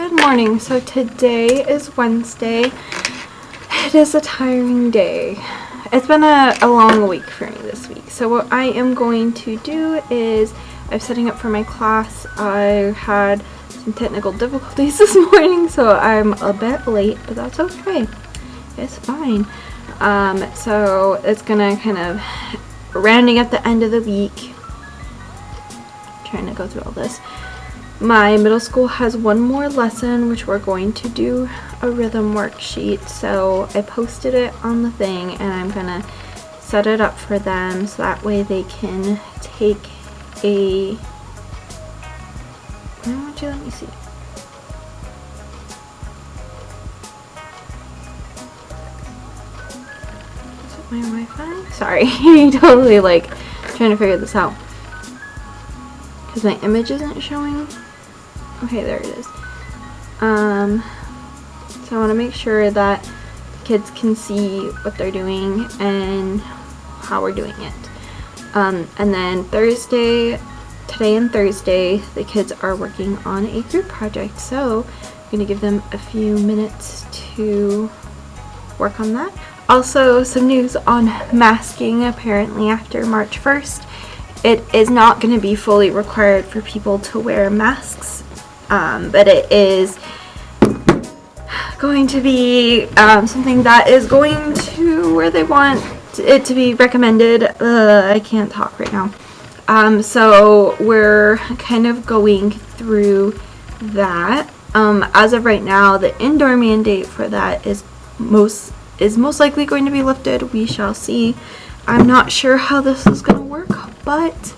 Good morning. So today is Wednesday. It is a tiring day. It's been a long week for me this week. So what I am going to do is I'm setting up for my class. I had some technical difficulties this morning, so I'm a bit late, but that's okay. It's fine. So it's gonna kind of rounding at the end of the week. Trying to go through all this. My middle school has one more lesson, which we're going to do a rhythm worksheet. So I posted it on the thing, and I'm gonna set it up for them so that way they can take a. Let me see. Is it my Wi-Fi? Sorry, totally like trying to figure this out because my image isn't showing. Okay, there it is. So I want to make sure that the kids can see what they're doing and how we're doing it. And then today and Thursday, the kids are working on a group project. So I'm going to give them a few minutes to work on that. Also, some news on masking. Apparently after March 1st, it is not going to be fully required for people to wear masks. But it is going to be something that is going to where they want it to be recommended. I can't talk right now. So we're kind of going through that. As of right now, the indoor mandate for that is most likely going to be lifted. We shall see. I'm not sure how this is going to work, but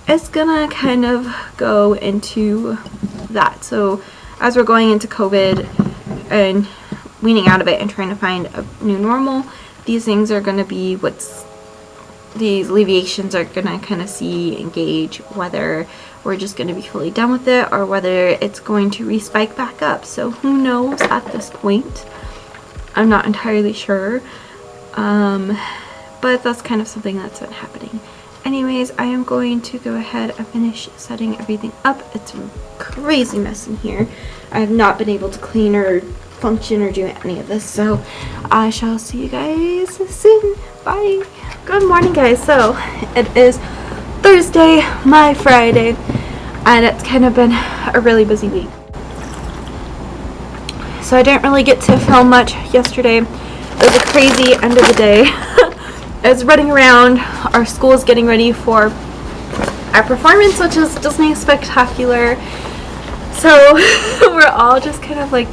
it's gonna kind of go into that. So as we're going into COVID and weaning out of it and trying to find a new normal, these things are going to be these alleviations are going to kind of see and gauge whether we're just going to be fully done with it or whether it's going to respike back up. So who knows at this point? I'm not entirely sure. But that's kind of something that's been happening. Anyways, I am going to go ahead and finish setting everything up. It's a crazy mess in here. I have not been able to clean or function or do any of this, so I shall see you guys soon. Bye. Good morning, guys. So it is Thursday, my Friday, and it's kind of been a really busy week. So I didn't really get to film much yesterday. It was a crazy end of the day. I was running around. Our school is getting ready for our performance, which is Disney Spectacular. So we're all just kind of like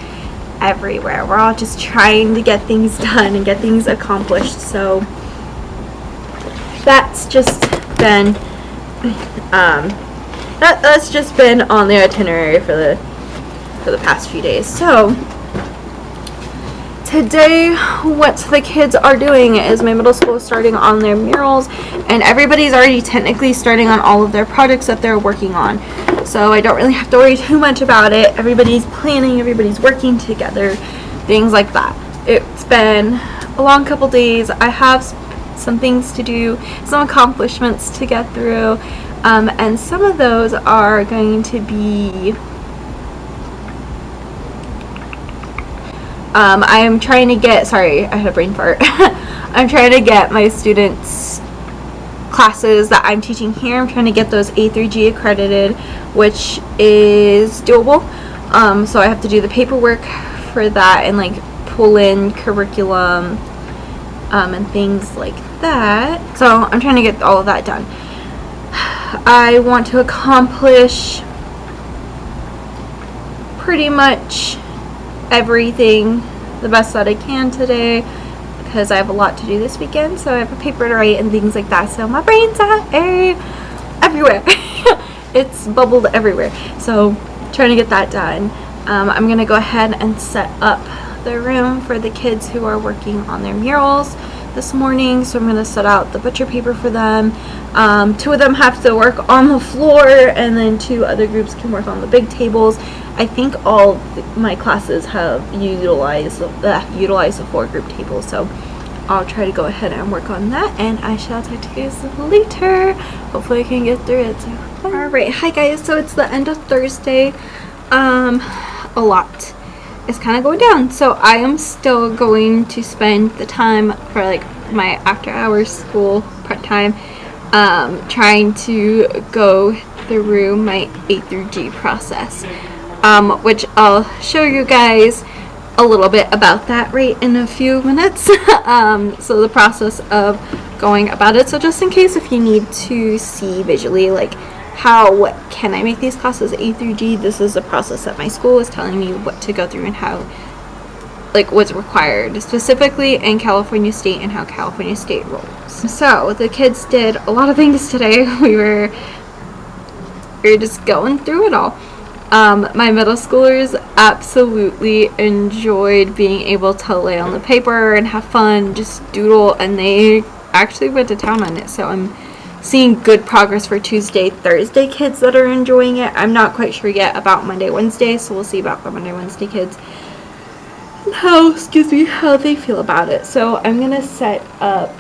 everywhere. We're all just trying to get things done and get things accomplished. So that's just been that's just been on the itinerary for the past few days. So today, what the kids are doing is my middle school is starting on their murals, and everybody's already technically starting on all of their projects that they're working on. So I don't really have to worry too much about it. Everybody's planning, everybody's working together, things like that. It's been a long couple days. I have some things to do, some accomplishments to get through, and some of those are going to be I am trying to get, sorry, I had a brain fart. I'm trying to get my students' classes that I'm teaching here, I'm trying to get those A through G accredited, which is doable. So I have to do the paperwork for that and like pull in curriculum and things like that. So I'm trying to get all of that done. I want to accomplish pretty much everything the best that I can today because I have a lot to do this weekend. So I have a paper to write and things like that. So my brain's everywhere. It's bubbled everywhere. So trying to get that done. I'm gonna go ahead and set up the room for the kids who are working on their murals this morning. So I'm gonna set out the butcher paper for them. Two of them have to work on the floor, and then two other groups can work on the big tables. I think all my classes have utilized the 4 group tables, so I'll try to go ahead and work on that, and I shall talk to you guys later. Hopefully I can get through it. So, alright, hi guys, so it's the end of Thursday. a lot is kind of going down. So I am still going to spend the time for like my after hours school part-time trying to go through my A through G process, which I'll show you guys a little bit about that right in a few minutes. So the process of going about it, so just in case if you need to see visually like how can I make these classes A through G, this is the process that my school is telling me what to go through and how, like what's required specifically in California State and how California State rolls. So the kids did a lot of things today. We were just going through it all. My middle schoolers absolutely enjoyed being able to lay on the paper and have fun, just doodle, and they actually went to town on it. So I'm seeing good progress for Tuesday, Thursday kids that are enjoying it. I'm not quite sure yet about Monday, Wednesday, so we'll see about the Monday, Wednesday kids and how they feel about it. So I'm gonna set up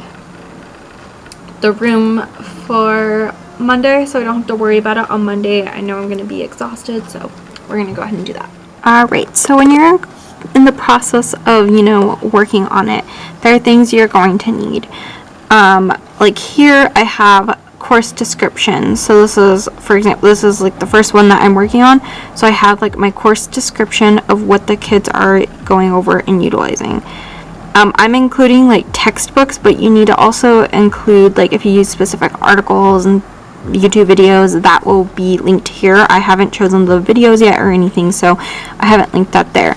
the room for Monday so I don't have to worry about it on Monday. I know I'm gonna be exhausted, so we're gonna go ahead and do that. Alright, so when you're in the process of, working on it, there are things you're going to need. Like here I have course description. So this is, for example, this is like the first one that I'm working on. So I have like my course description of what the kids are going over and utilizing. I'm including like textbooks, but you need to also include like if you use specific articles and YouTube videos, that will be linked here. I haven't chosen the videos yet or anything, so I haven't linked that there.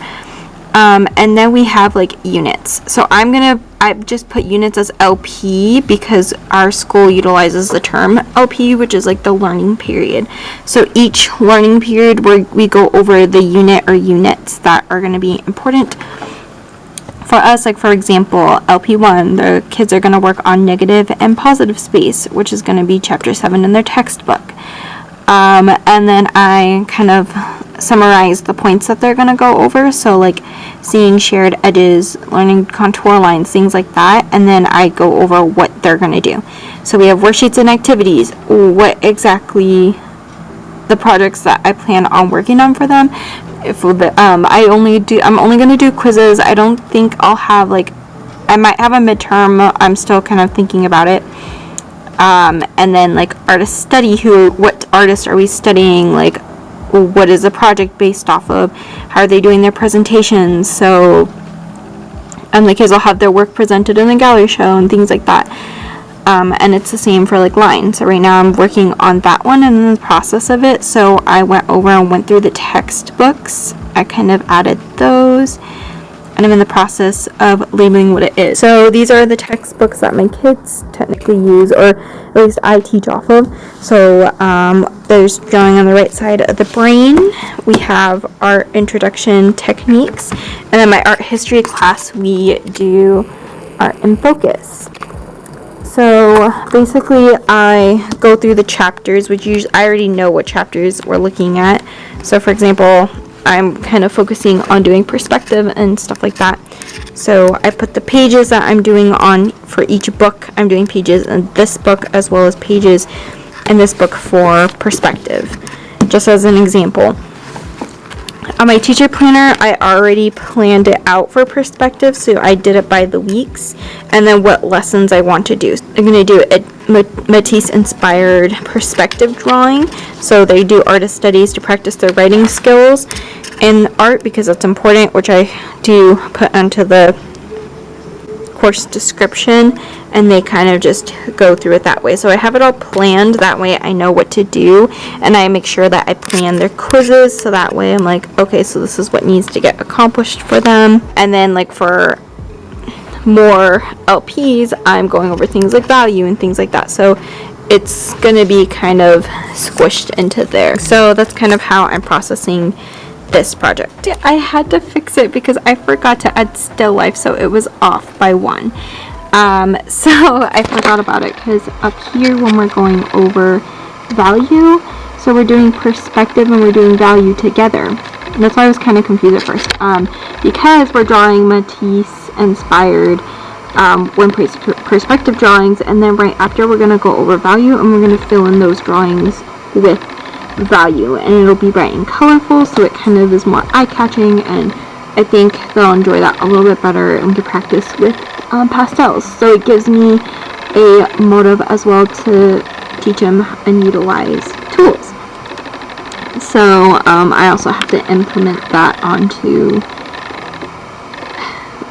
And then we have like units. So I've just put units as LP because our school utilizes the term LP, which is like the learning period. So each learning period we go over the unit or units that are going to be important for us. Like for example, LP1, the kids are going to work on negative and positive space, which is going to be chapter 7 in their textbook. And then I kind of summarize the points that they're going to go over. So like seeing shared edges, learning contour lines, things like that. And then I go over what they're going to do. So we have worksheets and activities. What exactly the projects that I plan on working on for them. I'm only going to do quizzes. I don't think I'll have like, I might have a midterm. I'm still kind of thinking about it. And then like artist study, what artists are we studying, like what is the project based off of, how are they doing their presentations, so the kids will have their work presented in the gallery show and things like that. And it's the same for like line. So right now I'm working on that one and in the process of it, so I went over and went through the textbooks. I kind of added those and I'm in the process of labeling what it is. So these are the textbooks that my kids technically use, or at least I teach off of. So there's drawing on the right side of the brain. We have art introduction techniques, and then my art history class we do art in focus. So basically I go through the chapters, which usually I already know what chapters we're looking at. So for example, I'm kind of focusing on doing perspective and stuff like that. So I put the pages that I'm doing on for each book. I'm doing pages in this book as well as pages in this book for perspective, just as an example. On my teacher planner, I already planned it out for perspective, so I did it by the weeks, and then what lessons I want to do. I'm going to do a Matisse-inspired perspective drawing, so they do artist studies to practice their writing skills in art, because that's important, which I do put onto the course description, and they kind of just go through it that way. So I have it all planned, that way I know what to do, and I make sure that I plan their quizzes, so that way I'm like, okay, so this is what needs to get accomplished for them. And then like for more LPs, I'm going over things like value and things like that, so it's gonna be kind of squished into there. So that's kind of how I'm processing this project. I had to fix it because I forgot to add still life, so it was off by 1. So I forgot about it, because up here when we're going over value, so we're doing perspective and we're doing value together. And that's why I was kind of confused at first, because we're drawing Matisse inspired perspective drawings, and then right after we're going to go over value and we're going to fill in those drawings with value, and it'll be bright and colorful, so it kind of is more eye-catching, and I think they'll enjoy that a little bit better, and we can practice with pastels. So it gives me a motive as well to teach them and utilize tools. So I also have to implement that onto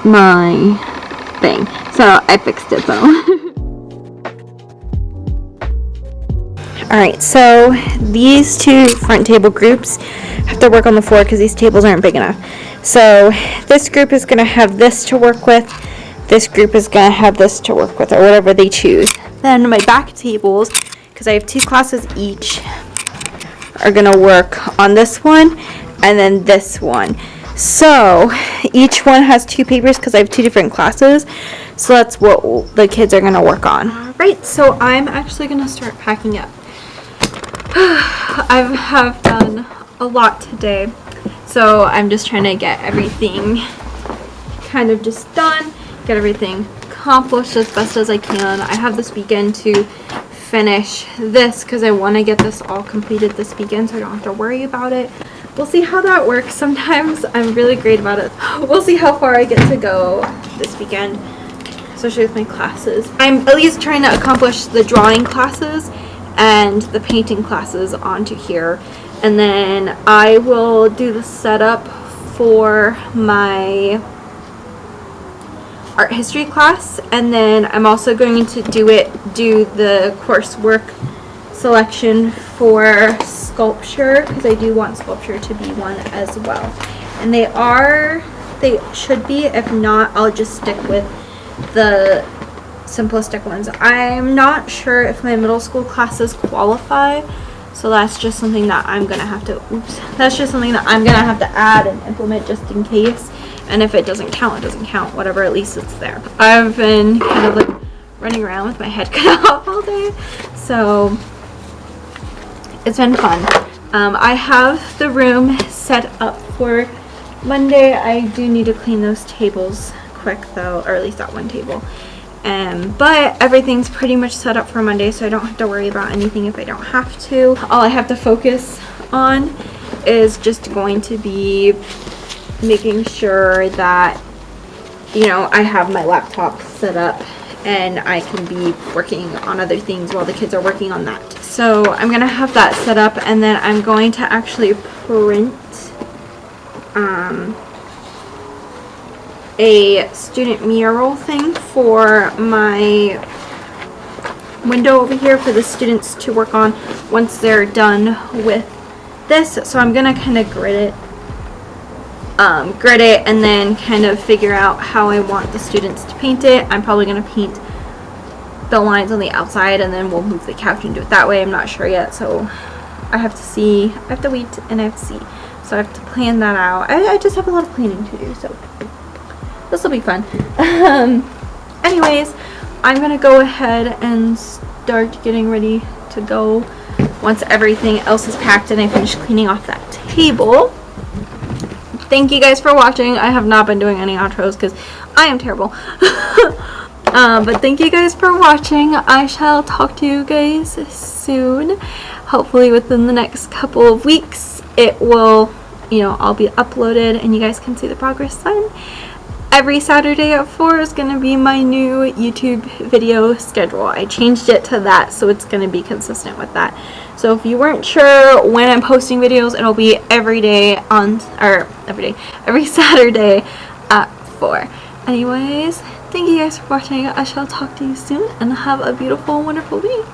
my thing. So I fixed it though. Alright, so these two front table groups have to work on the floor because these tables aren't big enough. So this group is going to have this to work with. This group is going to have this to work with, or whatever they choose. Then my back tables, because I have 2 classes each, are going to work on this one and then this one. So each one has 2 papers because I have 2 different classes. So that's what the kids are going to work on. Alright, so I'm actually going to start packing up. I have done a lot today, so I'm just trying to get everything kind of just done, get everything accomplished as best as I can. I have this weekend to finish this because I want to get this all completed this weekend so I don't have to worry about it. We'll see how that works. Sometimes I'm really great about it. We'll see how far I get to go this weekend, especially with my classes. I'm at least trying to accomplish the drawing classes and the painting classes onto here, and then I will do the setup for my art history class, and then I'm also going to do the coursework selection for sculpture, because I do want sculpture to be one as well. And they should be. If not, I'll just stick with the simplistic ones. I'm not sure if my middle school classes qualify, so that's just something that I'm gonna have to add and implement just in case. And if it doesn't count, it doesn't count. Whatever, at least it's there. I've been kind of like running around with my head cut off all day, so it's been fun. I have the room set up for Monday. I do need to clean those tables quick though, or at least that one table. But everything's pretty much set up for Monday, so I don't have to worry about anything if I don't have to. All I have to focus on is just going to be making sure that, you know, I have my laptop set up and I can be working on other things while the kids are working on that. So I'm gonna have that set up, and then I'm going to actually print a student mural thing for my window over here for the students to work on once they're done with this. So I'm gonna kind of grid it and then kind of figure out how I want the students to paint it. I'm probably gonna paint the lines on the outside, and then we'll move the couch and do it that way. I'm not sure yet, so I have to see. I have to wait and I have to see. So I have to plan that out. I just have a lot of planning to do, so this will be fun. Anyways, I'm gonna go ahead and start getting ready to go once everything else is packed and I finish cleaning off that table. Thank you guys for watching. I have not been doing any outros because I am terrible. But thank you guys for watching. I shall talk to you guys soon. Hopefully within the next couple of weeks it will, you know, all be uploaded and you guys can see the progress done. Every Saturday at 4 is going to be my new YouTube video schedule. I changed it to that, so it's going to be consistent with that. So if you weren't sure when I'm posting videos, it'll be every Saturday at 4. Anyways, thank you guys for watching. I shall talk to you soon, and have a beautiful, wonderful week.